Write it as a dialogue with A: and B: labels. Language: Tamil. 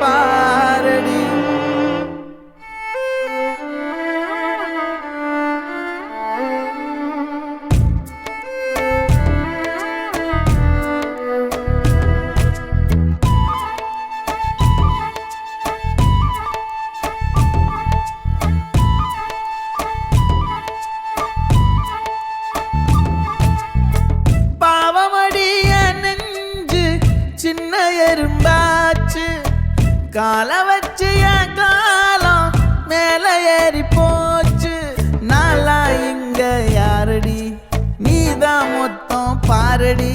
A: பாரடி. சின்ன எறும்பாச்சு கால வச்சு என் காலம் மேல ஏறி போச்சு. நாளா இங்க யாரடி நீதான் மொத்தம் பாரடி.